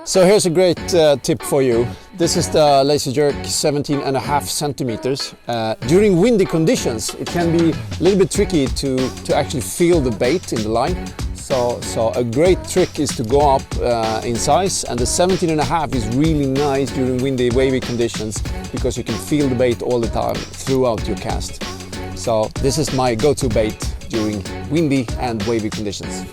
So here's a great tip for you. This is the lazy jerk 17.5 centimeters. During windy conditions it can be a little bit tricky to actually feel the bait in the line. So a great trick is to go up in size, and the 17.5 is really nice during windy, wavy conditions because you can feel the bait all the time throughout your cast. So this is my go-to bait during windy and wavy conditions.